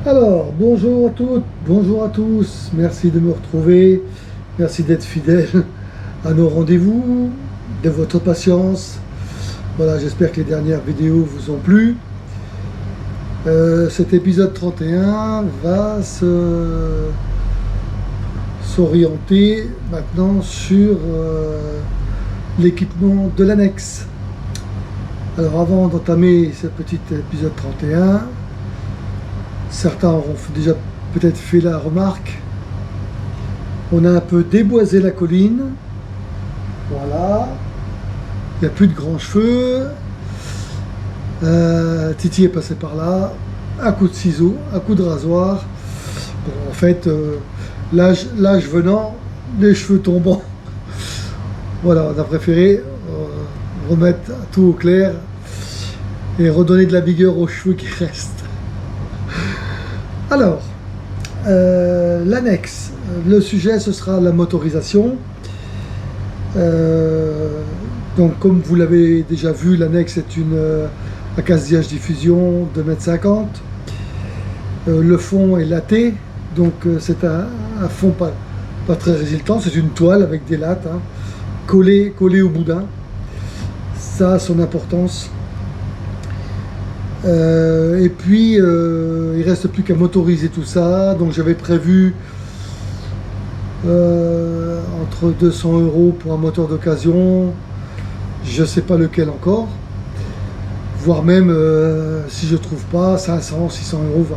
Alors, bonjour à toutes, bonjour à tous, merci de me retrouver, merci d'être fidèles à nos rendez-vous, de votre patience. Voilà, j'espère que les dernières vidéos vous ont plu. Cet épisode 31 va s'orienter maintenant sur l'équipement de l'annexe. Alors avant d'entamer ce petit épisode 31, certains auront déjà peut-être fait la remarque, on a un peu déboisé la colline, voilà, il n'y a plus de grands cheveux, Titi est passé par là, un coup de ciseau, un coup de rasoir, bon, en fait, l'âge venant, les cheveux tombant, voilà, on a préféré remettre tout au clair et redonner de la vigueur aux cheveux qui restent. Alors, l'annexe, le sujet ce sera la motorisation. Donc comme vous l'avez déjà vu, l'annexe est un casse-diège diffusion de 2,50 m. Le fond est latté, donc c'est un fond pas très résistant, c'est une toile avec des lattes, hein, collée au boudin. Ça a son importance. Et puis il reste plus qu'à motoriser tout ça, donc j'avais prévu entre 200 € pour un moteur d'occasion, je sais pas lequel encore, voire même si je trouve pas 500, 600 €,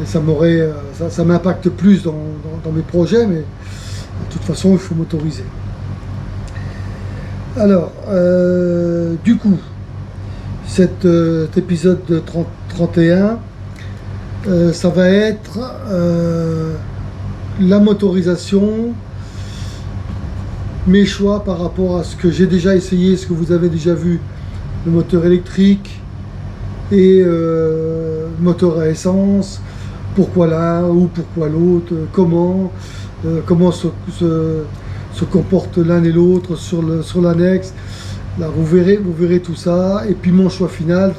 et ça m'aurait ça m'impacte plus dans mes projets, mais de toute façon il faut motoriser. Alors du coup, cet épisode de 31, ça va être la motorisation, mes choix par rapport à ce que j'ai déjà essayé, ce que vous avez déjà vu, le moteur électrique et moteur à essence, pourquoi l'un ou pourquoi l'autre, comment se comportent l'un et l'autre sur l'annexe. Là, vous verrez tout ça, et puis mon choix final,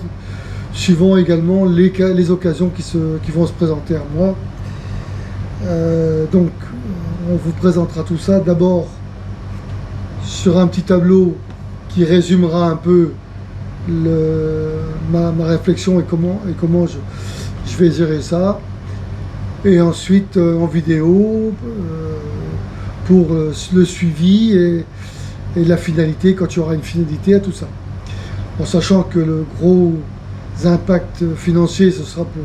suivant également les occasions qui vont se présenter à moi. Donc, on vous présentera tout ça d'abord sur un petit tableau qui résumera un peu ma réflexion et comment je vais gérer ça, et ensuite en vidéo pour le suivi et la finalité, quand il y aura une finalité à tout ça. En sachant que le gros impact financier, ce sera pour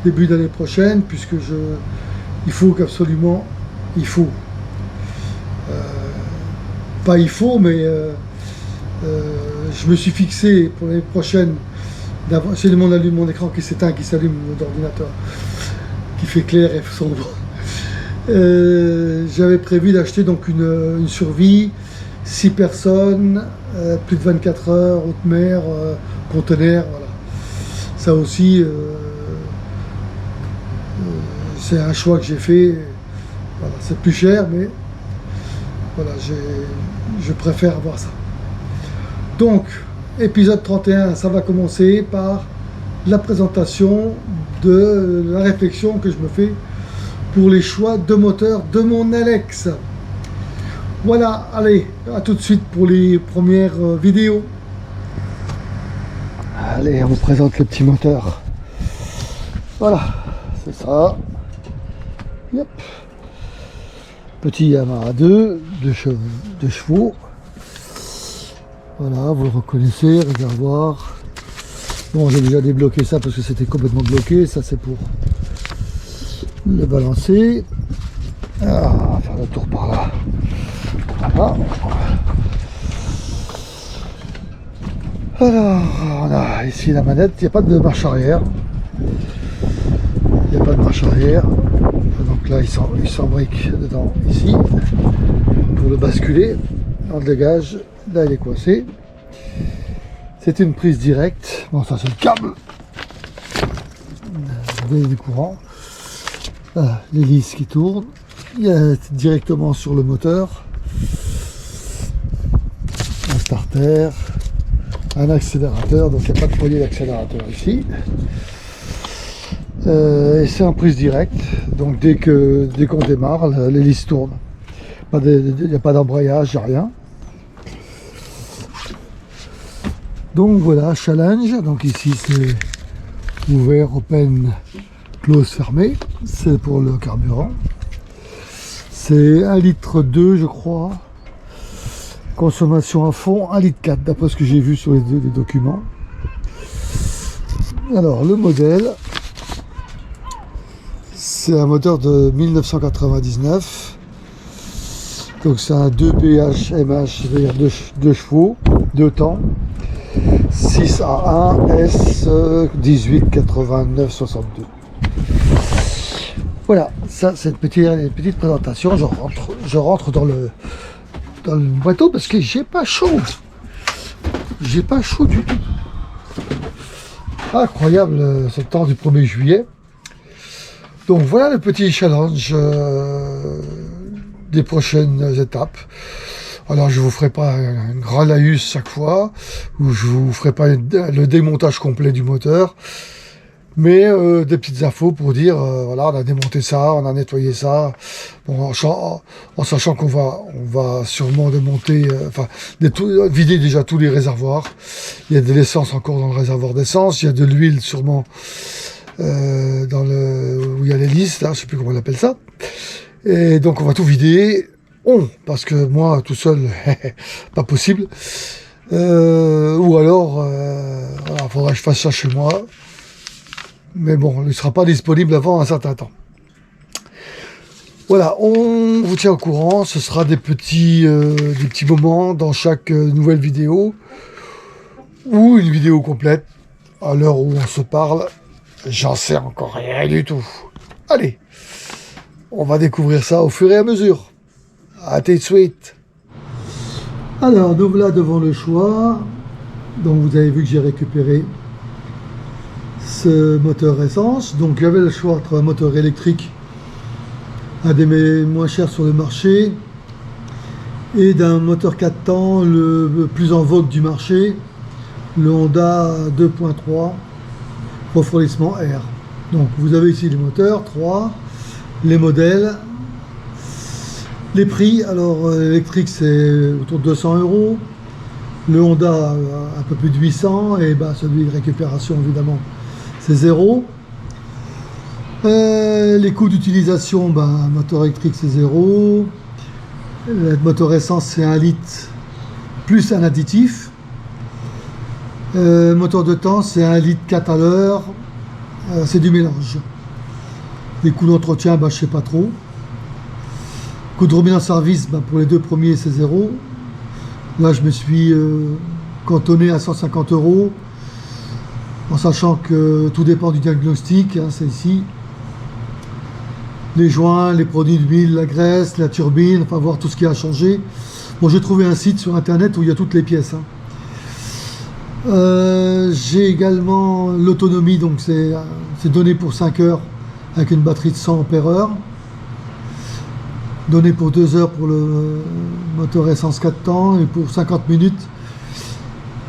début d'année prochaine, puisque il faut qu'absolument, pas il faut, mais je me suis fixé pour l'année prochaine, c'est mon écran qui s'éteint, qui s'allume, d'ordinateur, qui fait clair et sombre. J'avais prévu d'acheter donc une survie, 6 personnes, plus de 24 heures, haute mer, conteneur, voilà. Ça aussi, c'est un choix que j'ai fait. Voilà, c'est plus cher, mais voilà, je préfère avoir ça. Donc, épisode 31, ça va commencer par la présentation de la réflexion que je me fais pour les choix de moteur de mon Alex. Voilà, allez, à tout de suite pour les premières vidéos. Allez, on vous présente le petit moteur. Voilà, c'est ça. Yep. Petit Yamaha 2 chevaux. Voilà, vous le reconnaissez, réservoir. Bon, j'ai déjà débloqué ça parce que c'était complètement bloqué. Ça, c'est pour le balancer. Ah, on va faire le tour par là. Voilà. Alors, on a ici la manette, il n'y a pas de marche arrière. Il n'y a pas de marche arrière. Donc là, il s'embrique dedans, ici, pour le basculer. On le dégage. Là, il est coincé. C'est une prise directe. Bon, ça, c'est le câble. Du courant. Là, l'hélice qui tourne. Il y a directement sur le moteur. Un starter. Un accélérateur. Donc, il n'y a pas de poignée d'accélérateur ici. Et c'est en prise directe, donc dès qu'on démarre, l'hélice tourne. Il n'y a pas d'embrayage, il n'y a rien. Donc voilà, challenge. Donc ici c'est ouvert, open, close, fermé. C'est pour le carburant. C'est 1,2 litre je crois. Consommation à fond, 1,4 litre d'après ce que j'ai vu sur les documents. Alors le modèle, c'est un moteur de 1999. Donc c'est un 2PH MH, c'est-à-dire 2 chevaux, 2 temps. 6 à 1 S 18 89 62. Voilà, ça c'est une petite présentation. Je rentre dans le boîteau parce que j'ai pas chaud. J'ai pas chaud du tout. Incroyable ce temps du 1er juillet. Donc voilà le petit challenge des prochaines étapes. Alors je vous ferai pas un grand laïus chaque fois, ou je vous ferai pas le démontage complet du moteur, mais des petites infos pour dire voilà, on a démonté ça, on a nettoyé ça, bon, en sachant qu'on va sûrement démonter, vider déjà tous les réservoirs. Il y a de l'essence encore dans le réservoir d'essence, il y a de l'huile sûrement où il y a l'hélice, là, je sais plus comment on appelle ça, et donc on va tout vider. Parce que moi tout seul pas possible, ou alors voilà, faudra que je fasse ça chez moi, mais bon, il ne sera pas disponible avant un certain temps. Voilà, on vous tient au courant, ce sera des petits moments dans chaque nouvelle vidéo, ou une vidéo complète. À l'heure où on se parle, j'en sais encore rien du tout. Allez, on va découvrir ça au fur et à mesure. À tout de suite. Alors, nous voilà devant le choix. Donc, vous avez vu que j'ai récupéré ce moteur essence. Donc, j'avais le choix entre un moteur électrique, un des moins chers sur le marché, et d'un moteur 4 temps, le plus en vogue du marché, le Honda 2.3 refroidissement air. Donc, vous avez ici les moteurs, 3, les modèles. Les prix, alors l'électrique c'est autour de 200 €, le Honda un peu plus de 800, et celui de récupération évidemment c'est 0. Les coûts d'utilisation, moteur électrique c'est 0, le moteur essence c'est 1 litre plus un additif, moteur de temps c'est 1,4 litre à l'heure, c'est du mélange. Les coûts d'entretien, je sais pas trop. Coût de remise en service, pour les 2 premiers c'est 0. Là je me suis cantonné à 150 €, en sachant que tout dépend du diagnostic, c'est ici. Les joints, les produits d'huile, la graisse, la turbine, enfin voir tout ce qui a changé. Bon, j'ai trouvé un site sur internet où il y a toutes les pièces. J'ai également l'autonomie, donc c'est donné pour 5 heures avec une batterie de 100 ampères-heure. Donné pour 2 heures pour le moteur essence 4 temps, et pour 50 minutes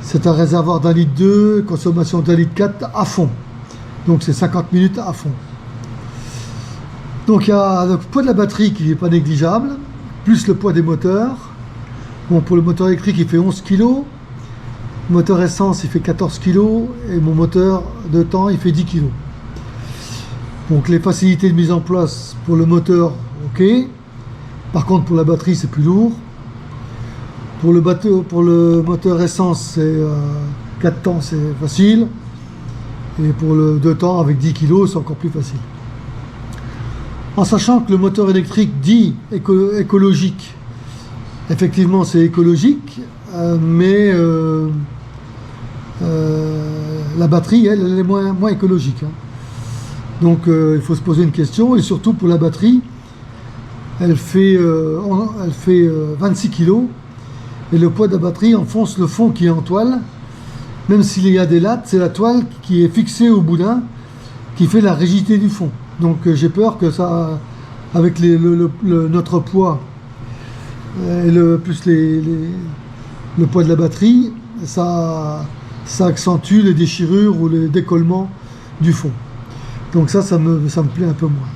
c'est un réservoir d'1,2 litre, consommation d'1,4 litre à fond, donc c'est 50 minutes à fond. Donc il y a le poids de la batterie qui n'est pas négligeable, plus le poids des moteurs. Bon, pour le moteur électrique il fait 11 kg, le moteur essence il fait 14 kg, et mon moteur de temps il fait 10 kg. Donc les facilités de mise en place pour le moteur, ok. Par contre, pour la batterie, c'est plus lourd. Pour le moteur essence, c'est 4 temps, c'est facile. Et pour le 2 temps, avec 10 kg, c'est encore plus facile. En sachant que le moteur électrique dit écologique, effectivement, c'est écologique, mais la batterie, elle est moins écologique. Donc, il faut se poser une question. Et surtout, pour la batterie, elle fait 26 kg, et le poids de la batterie enfonce le fond qui est en toile. Même s'il y a des lattes, c'est la toile qui est fixée au boudin qui fait la rigidité du fond. Donc j'ai peur que ça, avec notre poids et plus le poids de la batterie, ça accentue les déchirures ou les décollements du fond. Donc ça me plaît un peu moins.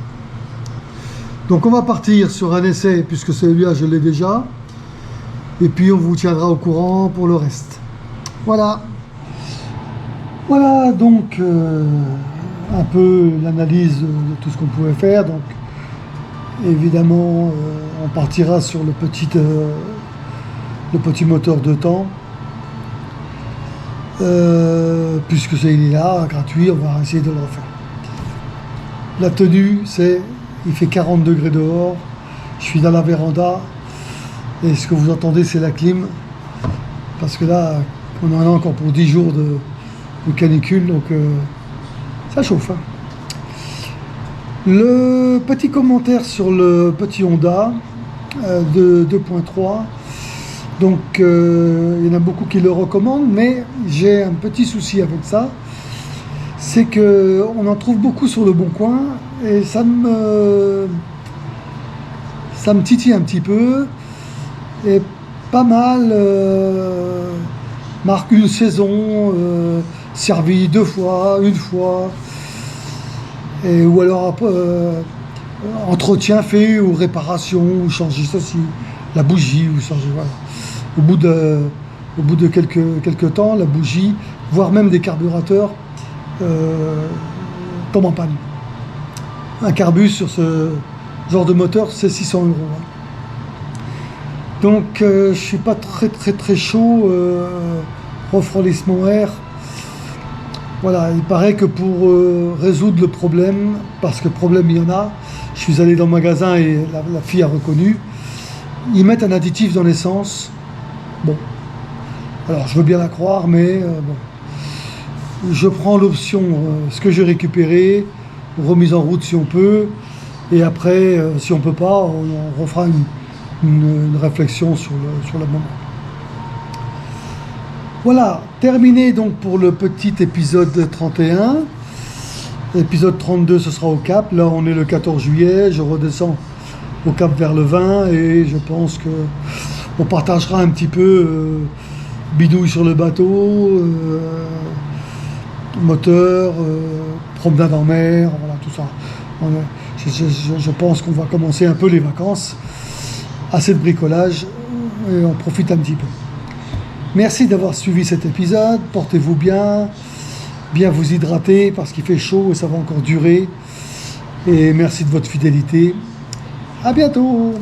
Donc on va partir sur un essai, puisque celui-là je l'ai déjà. Et puis on vous tiendra au courant pour le reste. Voilà. Voilà donc un peu l'analyse de tout ce qu'on pouvait faire. Donc évidemment on partira sur le petit moteur de temps. Puisque il est là, gratuit, on va essayer de le refaire. La tenue, il fait 40 degrés dehors, je suis dans la véranda, et ce que vous entendez, c'est la clim, parce que là, on en a encore pour 10 jours de canicule, donc ça chauffe. Hein. Le petit commentaire sur le petit Honda de 2.3, donc il y en a beaucoup qui le recommandent, mais j'ai un petit souci avec ça, c'est qu'on en trouve beaucoup sur le Bon Coin, et ça me titille un petit peu, et pas mal marque une saison, servi 2 fois, 1 fois, ou alors entretien fait, ou réparation, ou changer ceci, la bougie, ou changer, voilà. Au bout de quelques temps, la bougie, voire même des carburateurs, tombe en panne. Un carbus sur ce genre de moteur, c'est 600 €. Hein. Donc je suis pas très chaud refroidissement air. Voilà, il paraît que pour résoudre le problème, parce que problème il y en a, je suis allé dans le magasin et la fille a reconnu, ils mettent un additif dans l'essence. Bon, alors je veux bien la croire, mais bon. Je prends l'option, ce que j'ai récupéré, remise en route si on peut, et après, si on peut pas, on refera une réflexion sur le moment. Voilà, terminé donc pour le petit épisode 31. Épisode 32, ce sera au Cap. Là, on est le 14 juillet, je redescends au Cap vers le 20, et je pense que on partagera un petit peu bidouille sur le bateau, moteur, promenade en mer, voilà tout ça. Je pense qu'on va commencer un peu les vacances, assez de bricolage, et on profite un petit peu. Merci d'avoir suivi cet épisode, portez-vous bien vous hydrater parce qu'il fait chaud et ça va encore durer, et merci de votre fidélité. À bientôt,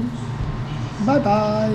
bye bye.